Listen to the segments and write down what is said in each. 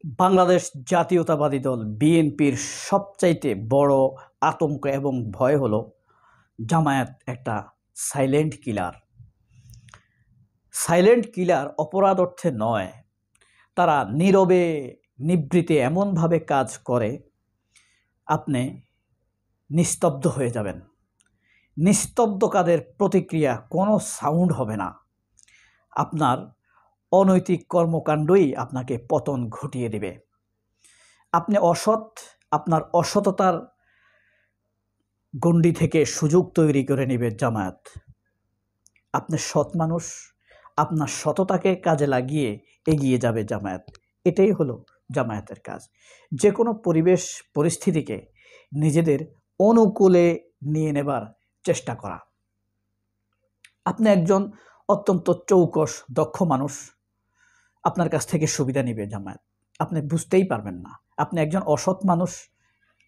বাংলাদেশ জাতীয়তাবাদী দল বিএনপির সবচাইতে বড় আতঙ্ক এবং ভয় হলো জামায়াত একটা সাইলেন্ট কিলার। সাইলেন্ট কিলার অপরাধ অর্থে নয়, তারা নীরবে নিভৃতে এমনভাবে কাজ করে আপনি নিস্তব্ধ হয়ে যাবেন। নিস্তব্ধ কাজের প্রতিক্রিয়া কোনো সাউন্ড হবে না। আপনার অনৈতিক কর্মকাণ্ডই আপনাকে পতন ঘটিয়ে দেবে। আপনি অসৎ, আপনার অসততার গণ্ডি থেকে সুযোগ তৈরি করে নেবে জামায়াত। আপনি সৎ মানুষ, আপনার সততাকে কাজে লাগিয়ে এগিয়ে যাবে জামায়াত। এটাই হলো জামায়াতের কাজ। যে কোনো পরিবেশ পরিস্থিতিকে নিজেদের অনুকূলে নিয়ে নেবার চেষ্টা করা। আপনি একজন অত্যন্ত চৌকস দক্ষ মানুষ, আপনার কাছ থেকে সুবিধা নেবে জামায়াত, আপনি বুঝতেই পারবেন না। আপনি একজন অসৎ মানুষ,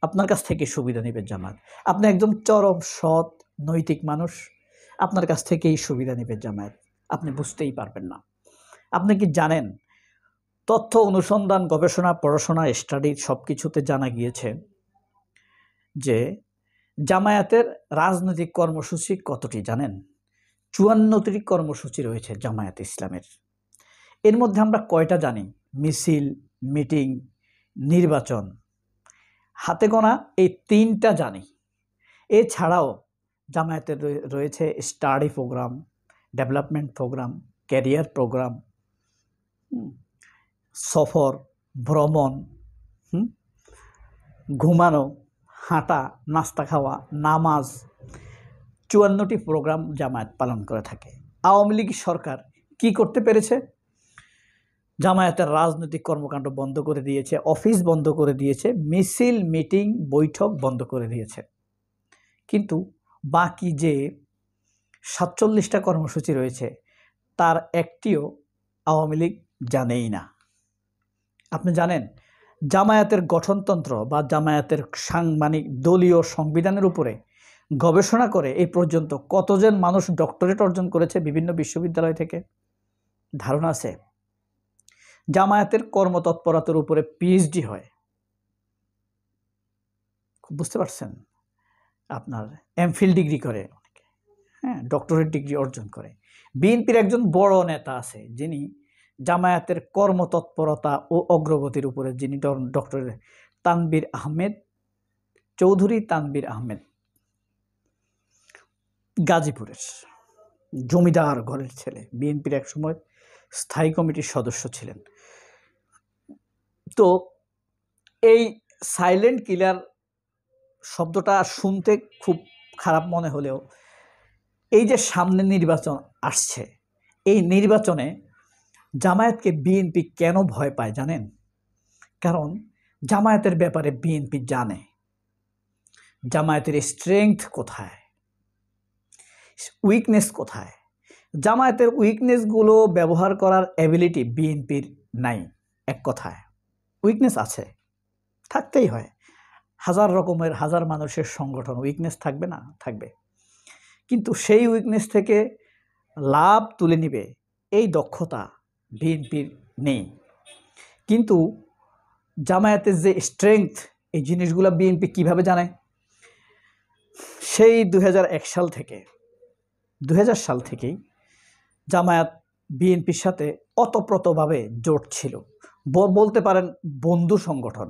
আপনার কাছ থেকে সুবিধা নেবে জামায়াত। আপনি একজন চরম সৎ নৈতিক মানুষ, আপনার কাছ থেকেই সুবিধা নেবে জামায়াত, আপনি বুঝতেই পারবেন না। আপনি কি জানেন, তথ্য অনুসন্ধান গবেষণা পড়াশোনা স্টাডি সব কিছুতে জানা গিয়েছে যে জামায়াতের রাজনৈতিক কর্মসূচি কতটি জানেন? 54টি কর্মসূচি রয়েছে জামায়াত ইসলামের। এর মধ্যে আমরা কয়টা জানি? মিছিল, মিটিং, নির্বাচন, হাতে গোনা এই 3টা জানি। এছাড়াও জামায়াতের রয়েছে study program, development program, career program, সফর, ভ্রমণ, ঘুমানো, হাঁটা, নাস্তা খাওয়া, নামাজ, 54টি প্রোগ্রাম জামায়াত পালন করে থাকে। আওয়ামী লীগ সরকার কি করতে পেরেছে? জামায়াতের রাজনৈতিক কর্মকাণ্ড বন্ধ করে দিয়েছে, অফিস বন্ধ করে দিয়েছে, মিছিল, মিটিং, বৈঠক বন্ধ করে দিয়েছে। কিন্তু বাকি যে 47টা কর্মসূচি রয়েছে তার একটিও আওয়ামী লীগ জানেই না। আপনি জানেন জামায়াতের গঠনতন্ত্র বা জামায়াতের সাংবিধানিক দলীয় সংবিধানের উপরে গবেষণা করে এই পর্যন্ত কতজন মানুষ ডক্টরেট অর্জন করেছে বিভিন্ন বিশ্ববিদ্যালয় থেকে? ধারণা আছে? জামায়াতের কর্মতৎপরতার উপরে পিএইচডি হয়, বুঝতে পারছেন? আপনার এমফিল ডিগ্রি করে অনেকে, ডক্টরেট ডিগ্রি অর্জন করে। বিএনপির একজন বড় নেতা আছে যিনি জামায়াতের কর্মতৎপরতা ও অগ্রগতির উপরে যিনি ডক্টরেট, তানবীর আহমেদ চৌধুরী। তানবীর আহমেদ গাজীপুরের জমিদার ঘরের ছেলে, বিএনপির এক সময় স্থায়ী কমিটির সদস্য ছিলেন। তো এই সাইলেন্ট কিলার শব্দটা শুনতে খুব খারাপ মনে হলেও এই যে সামনে নির্বাচন আসছে, এই নির্বাচনে জামায়াতকে বিএনপি কেন ভয় পায় জানেন? কারণ জামায়াতের ব্যাপারে বিএনপি জানে জামায়াতের স্ট্রেংথ কোথায়, উইকনেস কোথায়। জামায়াতের উইকনেসগুলো ব্যবহার করার অ্যাবিলিটি বিএনপির নাই। এক কথায় উইকনেস আছে, থাকতেই হয়। হাজার রকমের হাজার মানুষের সংগঠন, উইকনেস থাকবে না? থাকবে। কিন্তু সেই উইকনেস থেকে লাভ তুলে নিবে এই দক্ষতা বিএনপির নেই। কিন্তু জামায়াতের যে স্ট্রেংথ, এই জিনিসগুলো বিএনপি কিভাবে জানে? সেই 2001 সাল থেকে 2000 সাল থেকেই জামায়াত বিএনপির সাথে ওতপ্রোতভাবে জোট ছিল, বলতে পারেন বন্ধু সংগঠন।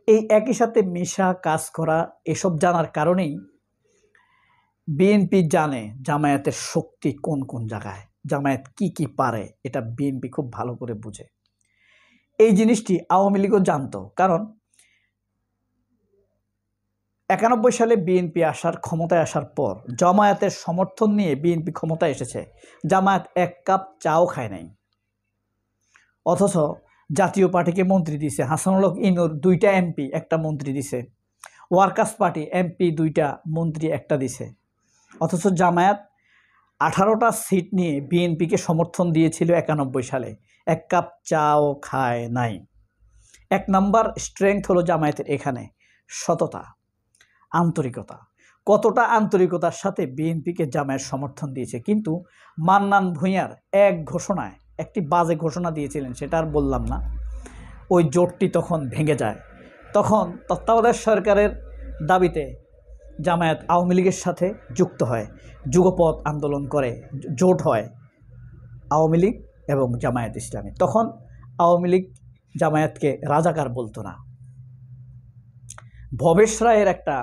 এই একই সাথে মেশা কাজ করা, এসব জানার কারণেই বিএনপি জানে জামায়াতের শক্তি কোন কোন জায়গায়, জামায়াত কি কি পারে, এটা বিএনপি খুব ভালো করে বুঝে। এই জিনিসটি আওয়ামী লীগও জানতো, কারণ 91 সালে বিএনপি ক্ষমতায় আসার পর জামায়াতের সমর্থন নিয়ে বিএনপি ক্ষমতায় এসেছে। জামায়াত এক কাপ চাও খায় নাই, অথচ জাতীয় পার্টিকে মন্ত্রী দিছে। হাসানুল হক ইনুর 2টা এমপি, 1টা মন্ত্রী দিছে। ওয়ার্কার্স পার্টি এমপি 2টা, মন্ত্রী 1টা দিছে। অথচ জামায়াত 18টা সিট নিয়ে বিএনপিকে সমর্থন দিয়েছিল 91 সালে, এক কাপ চাও খায় নাই। 1 নাম্বার স্ট্রেংথ হলো জামায়াতের এখানে সততা, আন্তরিকতা। কতটা আন্তরিকতার সাথে বিএনপিকে জামায়াত সমর্থন দিয়েছে। কিন্তু মান্নান ভূঁইয়ার এক ঘোষণায় একটি বাজে ঘোষণা দিয়েছিলেন, সেটা আর বললাম না। ওই জোটটি তখন ভেঙে যায়। তখন তত্ত্বাবধায়ক সরকারের দাবিতে জামায়াত আওয়ামী লীগের সাথে যুক্ত হয়, যুগপৎ আন্দোলন করে, জোট হয় আওয়ামী লীগ এবং জামায়াত ইসলামী। তখন আওয়ামী লীগ জামায়াতকে রাজাকার বলতো না। ভবেশ রায়ের একটা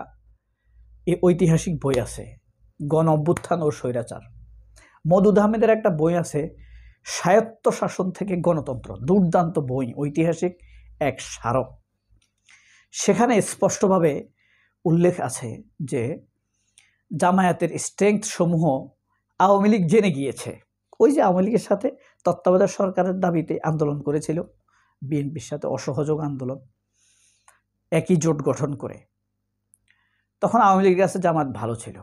ঐতিহাসিক বই আছে, গণ অভ্যুত্থান ও স্বৈরাচার। মওদুদ আহমেদের একটা বই আছে, স্বায়ত্ত শাসন থেকে গণতন্ত্র। দুর্দান্ত বই, ঐতিহাসিক এক স্মারক। সেখানে স্পষ্টভাবে উল্লেখ আছে যে জামায়াতের স্ট্রেংথ সমূহ আওয়ামী লীগ জেনে গিয়েছে। ওই যে আওয়ামী লীগের সাথে তত্ত্বাবধায়ক সরকারের দাবিতে আন্দোলন করেছিল, বিএনপির সাথে অসহযোগ আন্দোলন, একই জোট গঠন করে। তখন আওয়ামী লীগের কাছে জামায়াত ভালো ছিল।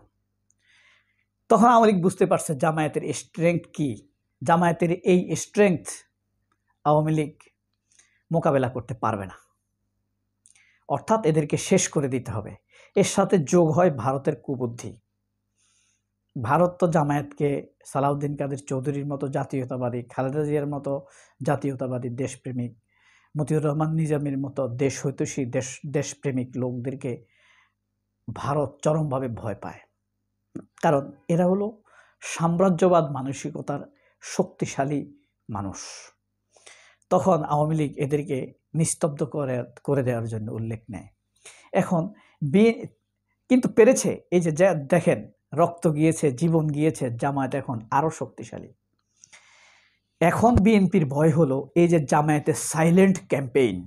তখন আওয়ামী লীগ বুঝতে পারছে জামায়াতের স্ট্রেংথ কি। জামায়াতের এই স্ট্রেংথ আওয়ামী লীগ মোকাবেলা করতে পারবে না, অর্থাৎ এদেরকে শেষ করে দিতে হবে। এর সাথে যোগ হয় ভারতের কুবুদ্ধি। ভারত তো জামায়াতকে সালাউদ্দিন কাদের চৌধুরীর মতো জাতীয়তাবাদী, খালেদা জিয়ার মতো জাতীয়তাবাদী দেশপ্রেমিক, মতিউর রহমান নিজামীর মতো দেশহিতৈষী দেশপ্রেমিক লোকদেরকে ভারত চরমভাবে ভয় পায়। কারণ এরা হলো সাম্রাজ্যবাদ মানসিকতার শক্তিশালী মানুষ। তখন আওয়ামী লীগ এদেরকে নিস্তব্ধ করে দেওয়ার জন্য উল্লেখ নেয়। এখন কিন্তু পেরেছে। এই যে দেখেন, রক্ত গিয়েছে, জীবন গিয়েছে, জামায়াত এখন আরও শক্তিশালী। এখন বিএনপির ভয় হলো এই যে জামায়াতের সাইলেন্ট ক্যাম্পেইন।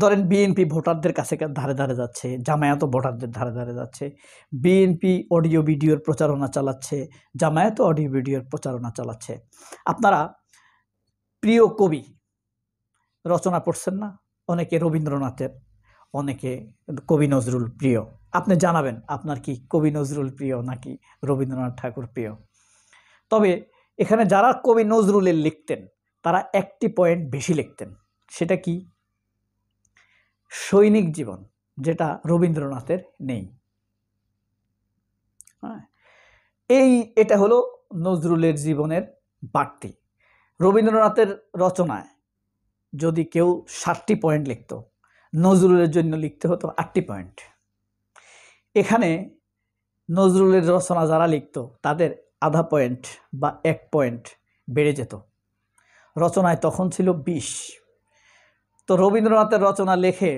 ধরেন বিএনপি ভোটারদের কাছে ধারে ধারে যাচ্ছে, জামায়াতও ভোটারদের ধারে ধারে যাচ্ছে। বিএনপি অডিও ভিডিওর প্রচারণা চালাচ্ছে, জামায়াতও অডিও ভিডিওর প্রচারণা চালাচ্ছে। আপনারা প্রিয় কবি রচনা পড়ছেন না? অনেকে রবীন্দ্রনাথের, অনেকে কবি নজরুল প্রিয়। আপনি জানাবেন আপনার কি কবি নজরুল প্রিয় নাকি রবীন্দ্রনাথ ঠাকুর প্রিয়। তবে এখানে যারা কবি নজরুলের লিখতেন তারা একটি পয়েন্ট বেশি লিখতেন। সেটা কি? সৈনিক জীবন, যেটা রবীন্দ্রনাথের নেই। হ্যাঁ, এটা হলো নজরুলের জীবনের বাড়তি। রবীন্দ্রনাথের রচনায় যদি কেউ 7টি পয়েন্ট লিখত, নজরুলের জন্য লিখতে হতো 8টি পয়েন্ট। এখানে নজরুলের রচনা যারা লিখত তাদের আধা পয়েন্ট বা 1 পয়েন্ট বেড়ে যেত। রচনায় তখন ছিল 20। তো রবীন্দ্রনাথের রচনা লেখে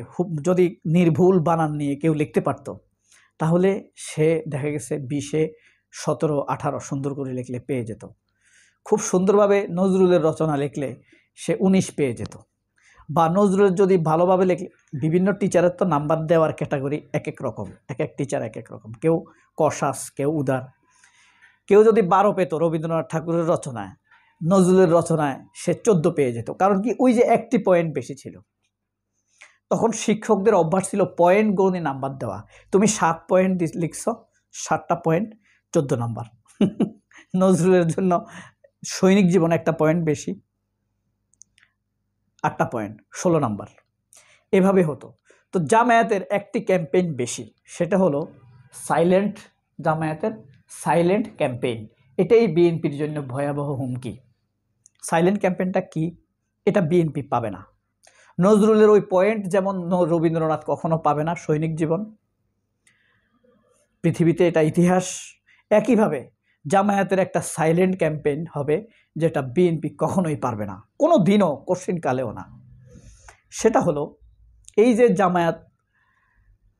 যদি নির্ভুল বানান নিয়ে কেউ লিখতে পারত, তাহলে সে দেখা গেছে 20-এ 17, 18 সুন্দর করে লিখলে পেয়ে যেত। খুব সুন্দরভাবে নজরুলের রচনা লিখলে সে 19 পেয়ে যেত। বা নজরুলের যদি ভালোভাবে লিখলে, বিভিন্ন টিচারের তো নাম্বার দেওয়ার ক্যাটাগরি এক এক রকম, এক এক টিচার এক এক রকম, কেউ কষাস, কেউ উদার। কেউ যদি 12 পেত রবীন্দ্রনাথ ঠাকুরের রচনায়, নজরুলের রচনায় সে 14 পেয়ে যেত। কারণ কি? ওই যে 1টি পয়েন্ট বেশি ছিল। তখন শিক্ষকদের অভ্যাস ছিল পয়েন্ট গণে নাম্বার দেওয়া। তুমি 7 পয়েন্ট লিখছ, 7টা পয়েন্ট 14 নাম্বার। নজরুলের জন্য সৈনিক জীবন 1টা পয়েন্ট বেশি, 8টা পয়েন্ট, 16 নাম্বার। এভাবে হতো। তো জামায়াতের একটি ক্যাম্পেইন বেশি, সেটা হলো সাইলেন্ট, জামায়াতের সাইলেন্ট ক্যাম্পেইন। এটাই বিএনপির জন্য ভয়াবহ হুমকি। সাইলেন্ট ক্যাম্পেইনটা কি? এটা বিএনপি পাবে না। নজরুলের ওই পয়েন্ট যেমন রবীন্দ্রনাথ কখনো পাবে না, সৈনিক জীবন, পৃথিবীতে এটা ইতিহাস। একইভাবে জামায়াতের একটা সাইলেন্ট ক্যাম্পেইন হবে, যেটা বিএনপি কখনোই পারবে না, কোনো দিনও, কোশ্চিনকালেও না। সেটা হলো এই যে জামায়াত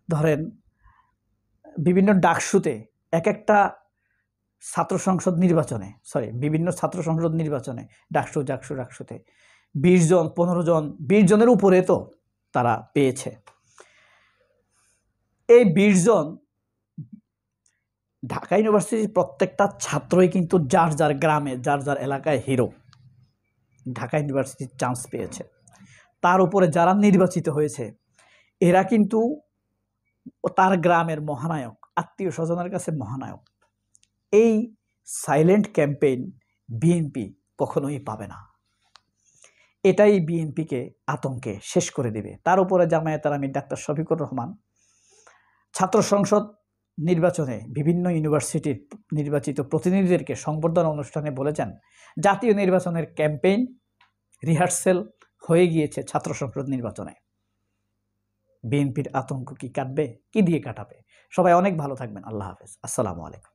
ধরেন বিভিন্ন ডাকসুতে, এক একটা ছাত্র সংসদ নির্বাচনে, বিভিন্ন ছাত্র সংসদ নির্বাচনে, ডাকসুতে 20 জন, 15 জন, 20 জনের উপরে তো তারা পেয়েছে। এই 20 জন ঢাকা ইউনিভার্সিটির প্রত্যেকটা ছাত্রই কিন্তু যার যার গ্রামে, যার যার এলাকায় হিরো। ঢাকা ইউনিভার্সিটির চান্স পেয়েছে। তার উপরে যারা নির্বাচিত হয়েছে এরা কিন্তু তার গ্রামের মহানায়ক, আত্মীয় স্বজনের কাছে মহানায়ক। এই সাইলেন্ট ক্যাম্পেইন বিএনপি কখনোই পাবে না। এটাই বিএনপিকে আতঙ্কে শেষ করে দেবে। তার উপরে জামায়াতের আমির ডাক্তার শফিকুর রহমান ছাত্র সংসদ নির্বাচনে বিভিন্ন ইউনিভার্সিটির নির্বাচিত প্রতিনিধিদেরকে সংবর্ধনা অনুষ্ঠানে বলেছেন, জাতীয় নির্বাচনের ক্যাম্পেইন রিহার্সেল হয়ে গিয়েছে ছাত্র সংসদ নির্বাচনে। বিএনপির আতঙ্ক কি কাটবে? কি দিয়ে কাটাবে? সবাই অনেক ভালো থাকবেন। আল্লাহ হাফেজ। আসসালামু আলাইকুম।